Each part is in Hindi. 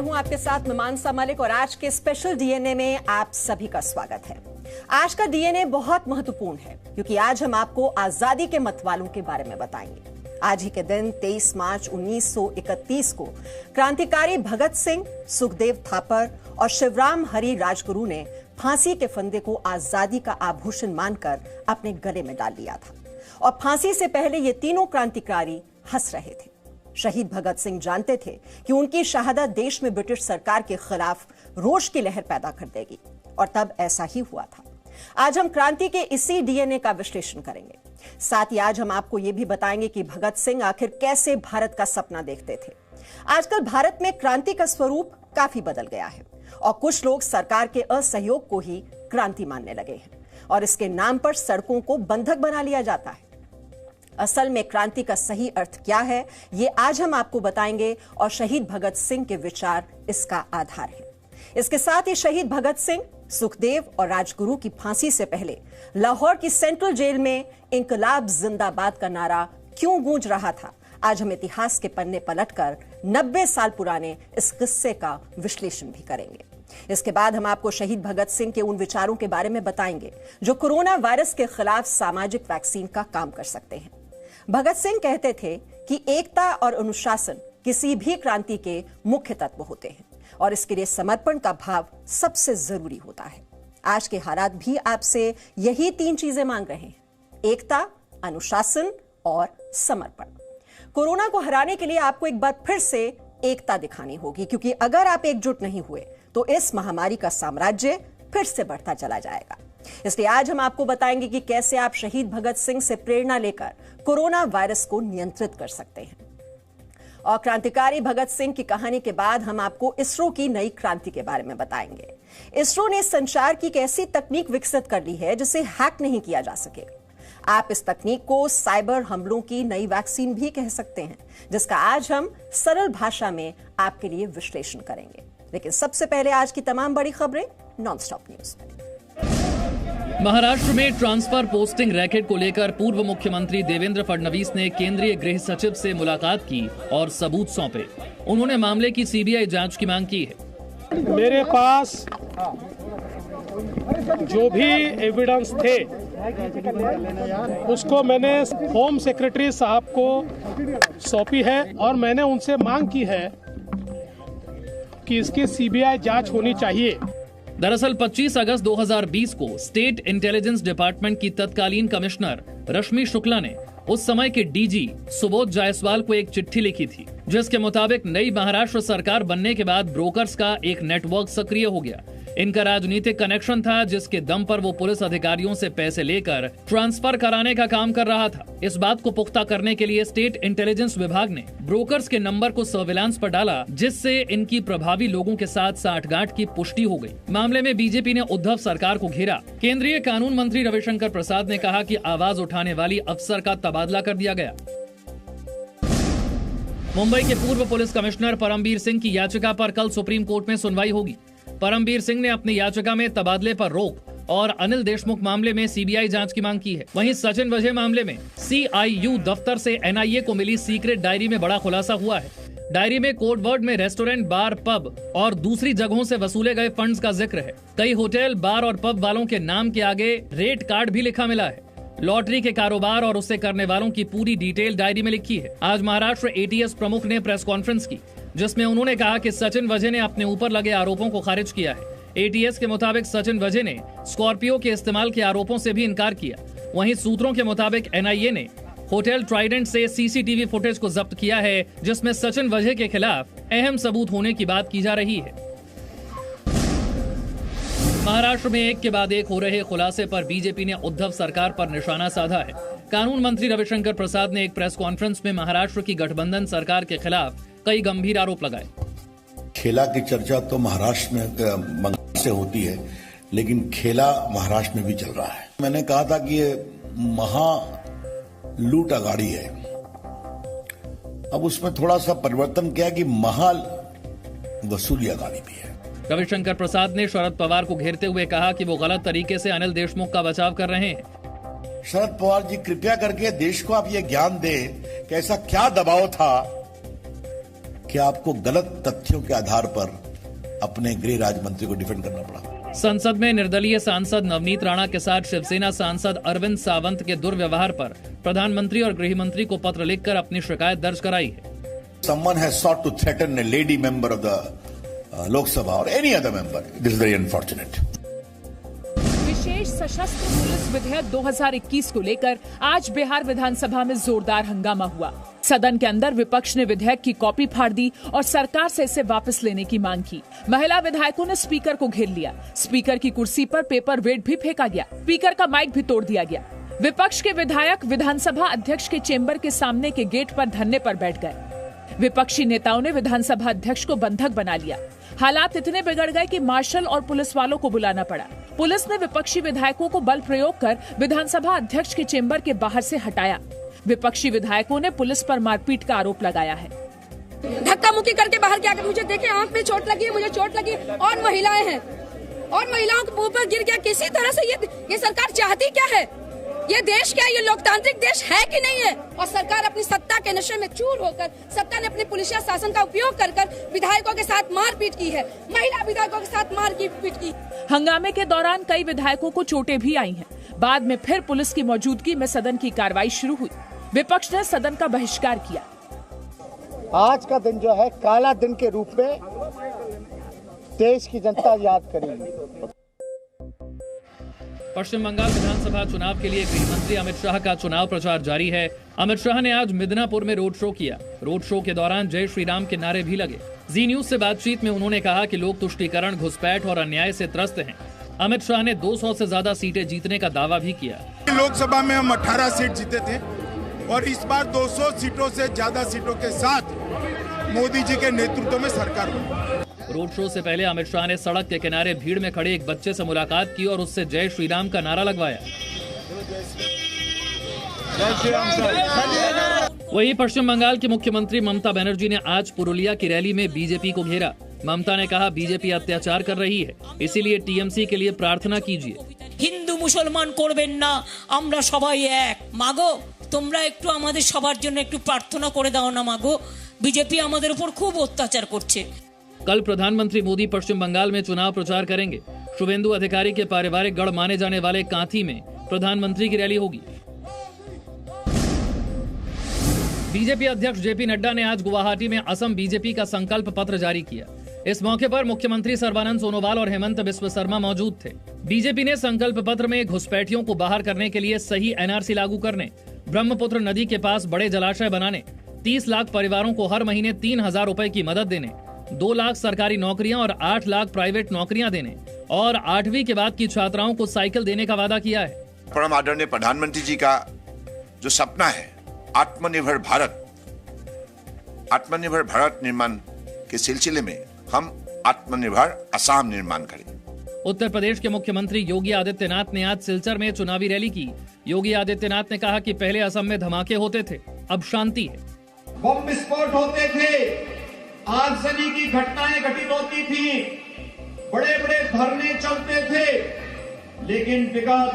हूं आपके साथ मीमांसा मलिक और आज के स्पेशल डीएनए में आप सभी का स्वागत है। आज का डीएनए बहुत महत्वपूर्ण है क्योंकि आज हम आपको आजादी के मतवालों के बारे में बताएंगे। आज ही के दिन 23 मार्च 1931 को क्रांतिकारी भगत सिंह, सुखदेव थापर और शिवराम हरी राजगुरु ने फांसी के फंदे को आजादी का आभूषण मानकर अपने गले में डाल लिया था और फांसी से पहले ये तीनों क्रांतिकारी हंस रहे थे। शहीद भगत सिंह जानते थे कि उनकी शहादत देश में ब्रिटिश सरकार के खिलाफ रोष की लहर पैदा कर देगी और तब ऐसा ही हुआ था। आज हम क्रांति के इसी डीएनए का विश्लेषण करेंगे। साथ ही आज हम आपको यह भी बताएंगे कि भगत सिंह आखिर कैसे भारत का सपना देखते थे। आजकल भारत में क्रांति का स्वरूप काफी बदल गया है और कुछ लोग सरकार के असहयोग को ही क्रांति मानने लगे हैं और इसके नाम पर सड़कों को बंधक बना लिया जाता है। असल में क्रांति का सही अर्थ क्या है, ये आज हम आपको बताएंगे और शहीद भगत सिंह के विचार इसका आधार है। इसके साथ ही शहीद भगत सिंह, सुखदेव और राजगुरु की फांसी से पहले लाहौर की सेंट्रल जेल में इंकलाब जिंदाबाद का नारा क्यों गूंज रहा था, आज हम इतिहास के पन्ने पलटकर 90 साल पुराने इस किस्से का विश्लेषण भी करेंगे। इसके बाद हम आपको शहीद भगत सिंह के उन विचारों के बारे में बताएंगे जो कोरोना वायरस के खिलाफ सामाजिक वैक्सीन का काम कर सकते हैं। भगत सिंह कहते थे कि एकता और अनुशासन किसी भी क्रांति के मुख्य तत्व होते हैं और इसके लिए समर्पण का भाव सबसे जरूरी होता है। आज के हालात भी आपसे यही तीन चीजें मांग रहे हैं: एकता, अनुशासन और समर्पण। कोरोना को हराने के लिए आपको एक बार फिर से एकता दिखानी होगी क्योंकि अगर आप एकजुट नहीं हुए तो इस महामारी का साम्राज्य फिर से बढ़ता चला जाएगा। इसलिए आज हम आपको बताएंगे कि कैसे आप शहीद भगत सिंह से प्रेरणा लेकर कोरोना वायरस को नियंत्रित कर सकते हैं। और क्रांतिकारी भगत सिंह की कहानी के बाद हम आपको इसरो की नई क्रांति के बारे में बताएंगे। इसरो ने संचार की एक ऐसी तकनीक विकसित कर ली है जिसे हैक नहीं किया जा सकेगा। आप इस तकनीक को साइबर हमलों की नई वैक्सीन भी कह सकते हैं, जिसका आज हम सरल भाषा में आपके लिए विश्लेषण करेंगे। लेकिन सबसे पहले आज की तमाम बड़ी खबरें नॉनस्टॉप न्यूज में। महाराष्ट्र में ट्रांसफर पोस्टिंग रैकेट को लेकर पूर्व मुख्यमंत्री देवेंद्र फडणवीस ने केंद्रीय गृह सचिव से मुलाकात की और सबूत सौंपे। उन्होंने मामले की सीबीआई जांच की मांग की है। मेरे पास जो भी एविडेंस थे उसको मैंने होम सेक्रेटरी साहब को सौंपी है और मैंने उनसे मांग की है कि इसकी सीबीआई जांच होनी चाहिए। दरअसल 25 अगस्त 2020 को स्टेट इंटेलिजेंस डिपार्टमेंट की तत्कालीन कमिश्नर रश्मि शुक्ला ने उस समय के डीजी सुबोध जायसवाल को एक चिट्ठी लिखी थी, जिसके मुताबिक नई महाराष्ट्र सरकार बनने के बाद ब्रोकर्स का एक नेटवर्क सक्रिय हो गया। इनका राजनीतिक कनेक्शन था, जिसके दम पर वो पुलिस अधिकारियों से पैसे लेकर ट्रांसफर कराने का काम कर रहा था। इस बात को पुख्ता करने के लिए स्टेट इंटेलिजेंस विभाग ने ब्रोकर्स के नंबर को सर्विलांस पर डाला, जिससे इनकी प्रभावी लोगों के साथ साठगांठ की पुष्टि हो गई। मामले में बीजेपी ने उद्धव सरकार को घेरा। केंद्रीय कानून मंत्री रविशंकर प्रसाद ने कहा कि आवाज उठाने वाली अफसर का तबादला कर दिया गया। मुंबई के पूर्व पुलिस कमिश्नर परमबीर सिंह की याचिका पर कल सुप्रीम कोर्ट में सुनवाई होगी। परमबीर सिंह ने अपनी याचिका में तबादले पर रोक और अनिल देशमुख मामले में सीबीआई जांच की मांग की है। वहीं सचिन वजह मामले में सीआईयू दफ्तर से एनआईए को मिली सीक्रेट डायरी में बड़ा खुलासा हुआ है। डायरी में कोड वर्ड में रेस्टोरेंट, बार, पब और दूसरी जगहों से वसूले गए फंड्स का जिक्र है। कई होटल, बार और पब वालों के नाम के आगे रेट कार्ड भी लिखा मिला है। लॉटरी के कारोबार और उससे करने वालों की पूरी डिटेल डायरी में लिखी है। आज महाराष्ट्र एटीएस प्रमुख ने प्रेस कॉन्फ्रेंस की, जिसमें उन्होंने कहा कि सचिन वजह ने अपने ऊपर लगे आरोपों को खारिज किया है। एटीएस के मुताबिक सचिन वजह ने स्कॉर्पियो के इस्तेमाल के आरोपों से भी इनकार किया। वहीं सूत्रों के मुताबिक एनआईए ने होटल ट्राइडेंट से सीसीटीवी फुटेज को जब्त किया है, जिसमें सचिन वजह के खिलाफ अहम सबूत होने की बात की जा रही है। महाराष्ट्र में एक के बाद एक हो रहे खुलासे पर बीजेपी ने उद्धव सरकार पर निशाना साधा है। कानून मंत्री रविशंकर प्रसाद ने एक प्रेस कॉन्फ्रेंस में महाराष्ट्र की गठबंधन सरकार के खिलाफ कई गंभीर आरोप लगाए। खेला की चर्चा तो महाराष्ट्र में बंगाल से होती है, लेकिन खेला महाराष्ट्र में भी चल रहा है। मैंने कहा था कि ये महा लूट अगाड़ी है। अब उसमें थोड़ा सा परिवर्तन किया कि महा वसूली अगाड़ी भी है। रविशंकर प्रसाद ने शरद पवार को घेरते हुए कहा कि वो गलत तरीके से अनिल देशमुख का बचाव कर रहे हैं। शरद पवार जी, कृपया करके देश को आप ये ज्ञान दें कि ऐसा क्या दबाव था कि आपको गलत तथ्यों के आधार पर अपने गृह राज्य मंत्री को डिफेंड करना पड़ा। संसद में निर्दलीय सांसद नवनीत राणा के साथ शिवसेना सांसद अरविंद सावंत के दुर्व्यवहार पर प्रधानमंत्री और गृह मंत्री को पत्र लिखकर अपनी शिकायत दर्ज कराई है। Someone has sought to threaten a lady member of the Lok Sabha or any other member. This is very unfortunate. विशेष सशस्त्र पुलिस विधेयक 2021 को लेकर आज बिहार विधानसभा में जोरदार हंगामा हुआ। सदन के अंदर विपक्ष ने विधेयक की कॉपी फाड़ दी और सरकार से इसे वापस लेने की मांग की। महिला विधायकों ने स्पीकर को घेर लिया। स्पीकर की कुर्सी पर पेपर वेट भी फेंका गया। स्पीकर का माइक भी तोड़ दिया गया। विपक्ष के विधायक विधानसभा अध्यक्ष के चेंबर के सामने के गेट पर धरने पर बैठ गए। विपक्षी नेताओं ने विधानसभा अध्यक्ष को बंधक बना लिया। हालात इतने बिगड़ गए कि मार्शल और पुलिस वालों को बुलाना पड़ा। पुलिस ने विपक्षी विधायकों को बल प्रयोग कर विधानसभा अध्यक्ष के चेंबर के बाहर से हटाया। विपक्षी विधायकों ने पुलिस पर मारपीट का आरोप लगाया है। धक्का मुक्की करके बाहर क्या कर, मुझे देखे आंख में चोट लगी है, मुझे चोट लगी और महिलाएं हैं और महिलाओं के ऊपर गिर गया। किसी तरह से ये सरकार चाहती क्या है? ये देश क्या है? ये लोकतांत्रिक देश है कि नहीं है? और सरकार अपनी सत्ता के नशे में चूर होकर सत्ता ने अपने पुलिसिया शासन का उपयोग कर विधायकों के साथ मारपीट की है, महिला विधायकों के साथ मारपीट की। हंगामे के दौरान कई विधायकों को चोटें भी आई हैं। बाद में फिर पुलिस की मौजूदगी में सदन की कार्रवाई शुरू हुई। विपक्ष ने सदन का बहिष्कार किया। आज का दिन जो है काला दिन के रूप में देश की जनता याद करेगी। पश्चिम बंगाल विधानसभा चुनाव के लिए गृह मंत्री अमित शाह का चुनाव प्रचार जारी है। अमित शाह ने आज मिदनापुर में रोड शो किया। रोड शो के दौरान जय श्री राम के नारे भी लगे। जी न्यूज से बातचीत में उन्होंने कहा कि लोग तुष्टीकरण, घुसपैठ और अन्याय से त्रस्त हैं। अमित शाह ने 200 से ज्यादा सीटें जीतने का दावा भी किया। लोकसभा में हम 18 सीट जीते थे और इस बार 200 सीटों से ज्यादा सीटों के साथ मोदी जी के नेतृत्व में सरकार बनी। रोड शो से पहले अमित शाह ने सड़क के किनारे भीड़ में खड़े एक बच्चे से मुलाकात की और उससे जय श्री राम का नारा लगवाया। वहीं पश्चिम बंगाल की मुख्यमंत्री ममता बनर्जी ने आज पुरुलिया की रैली में बीजेपी को घेरा। ममता ने कहा, बीजेपी अत्याचार कर रही है, इसीलिए टीएमसी के लिए प्रार्थना कीजिए। हिंदू मुसलमान करबेन ना, আমরা সবাই এক। মাগো তোমরা একটু আমাদের সবার জন্য একটু প্রার্থনা করে দাও না মাগো, বিজেপি আমাদের উপর খুব অত্যাচার করছে। कल प्रधानमंत्री मोदी पश्चिम बंगाल में चुनाव प्रचार करेंगे। शुभेंदु अधिकारी के पारिवारिक गढ़ माने जाने वाले कांथी में प्रधानमंत्री की रैली होगी। बीजेपी अध्यक्ष जेपी नड्डा ने आज गुवाहाटी में असम बीजेपी का संकल्प पत्र जारी किया। इस मौके पर मुख्यमंत्री सर्बानंद सोनोवाल और हेमंत बिस्व शर्मा मौजूद थे। बीजेपी ने संकल्प पत्र में घुसपैठियों को बाहर करने के लिए सही एनआरसी लागू करने, ब्रह्मपुत्र नदी के पास बड़े जलाशय बनाने, 30 लाख परिवारों को हर महीने 3,000 रुपए की मदद देने, 2 लाख सरकारी नौकरियां और 8 लाख प्राइवेट नौकरियां देने और 8वीं के बाद की छात्राओं को साइकिल देने का वादा किया है। परम आदरणीय प्रधानमंत्री जी का जो सपना है आत्मनिर्भर भारत निर्माण के सिलसिले में हम आत्मनिर्भर असम निर्माण करें। उत्तर प्रदेश के मुख्यमंत्री योगी आदित्यनाथ ने आज सिलचर में चुनावी रैली की। योगी आदित्यनाथ ने कहा कि पहले असम में धमाके होते थे, अब शांति है। बम विस्फोट होते थे, आगजनी की घटनाएं घटित होती थी, बड़े बड़े धरने चलते थे, लेकिन विगत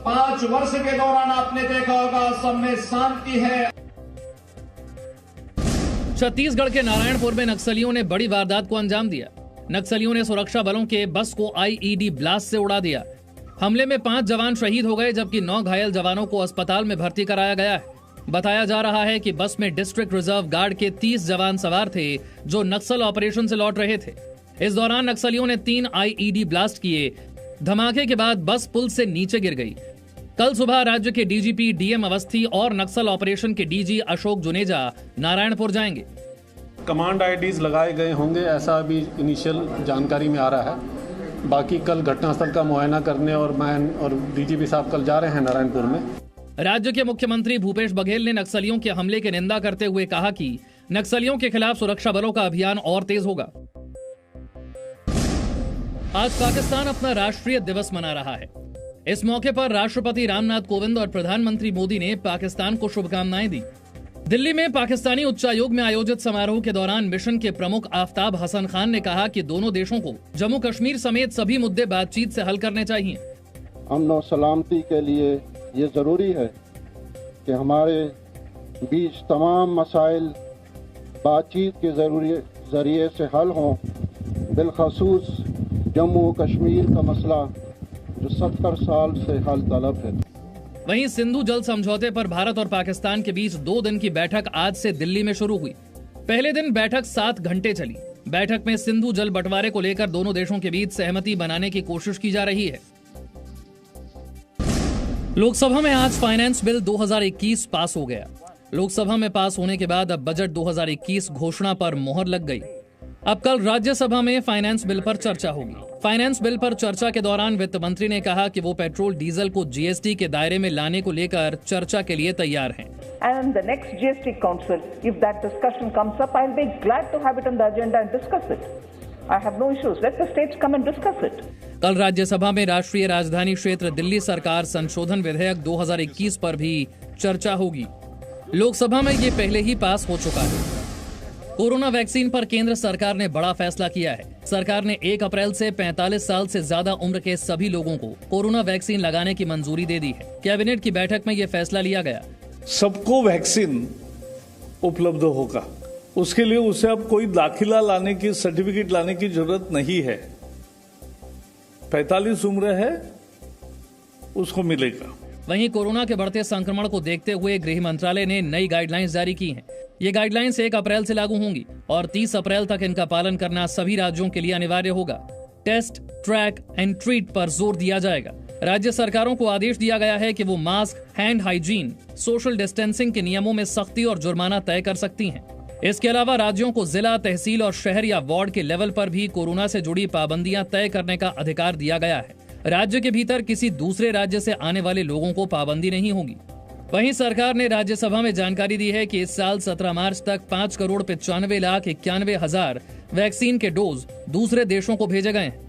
5 वर्ष के दौरान आपने देखा होगा असम में शांति है। छत्तीसगढ़ के नारायणपुर में नक्सलियों ने बड़ी वारदात को अंजाम दिया। नक्सलियों ने सुरक्षा बलों के बस को आईईडी ब्लास्ट से उड़ा दिया। हमले में 5 जवान शहीद हो गए, जबकि 9 घायल जवानों को अस्पताल में भर्ती कराया गया है। बताया जा रहा है कि बस में डिस्ट्रिक्ट रिजर्व गार्ड के 30 जवान सवार थे, जो नक्सल ऑपरेशन से लौट रहे थे। इस दौरान नक्सलियों ने 3 आईईडी ब्लास्ट किए। धमाके के बाद बस पुल से नीचे गिर गई। कल सुबह राज्य के डीजीपी डीएम अवस्थी और नक्सल ऑपरेशन के डीजी अशोक जुनेजा नारायणपुर जाएंगे। कमांड आईडीज लगाए गए होंगे, ऐसा अभी इनिशियल जानकारी में आ रहा है। बाकी कल घटनास्थल का मुआयना करने और मैं और डीजीपी साहब कल जा रहे हैं नारायणपुर में। राज्य के मुख्यमंत्री भूपेश बघेल ने नक्सलियों के हमले की निंदा करते हुए कहा कि नक्सलियों के खिलाफ सुरक्षा बलों का अभियान और तेज होगा। आज पाकिस्तान अपना राष्ट्रीय दिवस मना रहा है। इस मौके पर राष्ट्रपति रामनाथ कोविंद और प्रधानमंत्री मोदी ने पाकिस्तान को शुभकामनाएं दी। दिल्ली में पाकिस्तानी उच्चायोग में आयोजित समारोह के दौरान मिशन के प्रमुख आफ्ताब हसन खान ने कहा कि दोनों देशों को जम्मू कश्मीर समेत सभी मुद्दे बातचीत से हल करने चाहिए। अमन और सलामती के लिए ये जरूरी है कि हमारे बीच तमाम मसाइल बातचीत के जरिए से हल हों, बिलखसूस जम्मू कश्मीर का मसला जो 70 साल से हल तलब है। वहीं सिंधु जल समझौते पर भारत और पाकिस्तान के बीच 2 दिन की बैठक आज से दिल्ली में शुरू हुई। पहले दिन बैठक 7 घंटे चली। बैठक में सिंधु जल बंटवारे को लेकर दोनों देशों के बीच सहमति बनाने की कोशिश की जा रही है। लोकसभा में आज फाइनेंस बिल 2021 पास हो गया। लोकसभा में पास होने के बाद अब बजट 2021 घोषणा पर मोहर लग गई। अब कल राज्यसभा में फाइनेंस बिल पर चर्चा होगी। फाइनेंस बिल पर चर्चा के दौरान वित्त मंत्री ने कहा कि वो पेट्रोल डीजल को जीएसटी के दायरे में लाने को लेकर चर्चा के लिए तैयार हैं। And the next GST Council, if that discussion comes up, I'll be glad to have it on the agenda and discuss it. I have no issues. Let the states come and discuss it. कल राज्यसभा में राष्ट्रीय राजधानी क्षेत्र दिल्ली सरकार संशोधन विधेयक 2021 पर भी चर्चा होगी। लोकसभा में ये पहले ही पास हो चुका है। कोरोना वैक्सीन पर केंद्र सरकार ने बड़ा फैसला किया है। सरकार ने 1 अप्रैल से 45 साल से ज्यादा उम्र के सभी लोगों को कोरोना वैक्सीन लगाने की मंजूरी दे दी है। कैबिनेट की बैठक में ये फैसला लिया गया। सबको वैक्सीन उपलब्ध होगा, उसके लिए उसे अब कोई दाखिला लाने की, सर्टिफिकेट लाने की जरूरत नहीं है। 45 उम्र है उसको मिलेगा। वहीं कोरोना के बढ़ते संक्रमण को देखते हुए गृह मंत्रालय ने नई गाइडलाइंस जारी की हैं। ये गाइडलाइंस 1 अप्रैल से लागू होंगी और 30 अप्रैल तक इनका पालन करना सभी राज्यों के लिए अनिवार्य होगा। टेस्ट, ट्रैक एंड ट्रीट पर जोर दिया जाएगा। राज्य सरकारों को आदेश दिया गया है कि वो mask, hand hygiene, social distancing के नियमों में सख्ती और जुर्माना तय कर सकती हैं। इसके अलावा राज्यों को जिला, तहसील और शहर या वार्ड के लेवल पर भी कोरोना से जुड़ी पाबंदियां तय करने का अधिकार दिया गया है। राज्य के भीतर किसी दूसरे राज्य से आने वाले लोगों को पाबंदी नहीं होगी। वहीं सरकार ने राज्यसभा में जानकारी दी है कि इस साल 17 मार्च तक 5,95,91,000 वैक्सीन के डोज दूसरे देशों को भेजे गए हैं।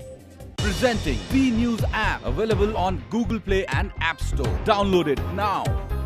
Presenting B News app available on Google Play and App Store. Download it now.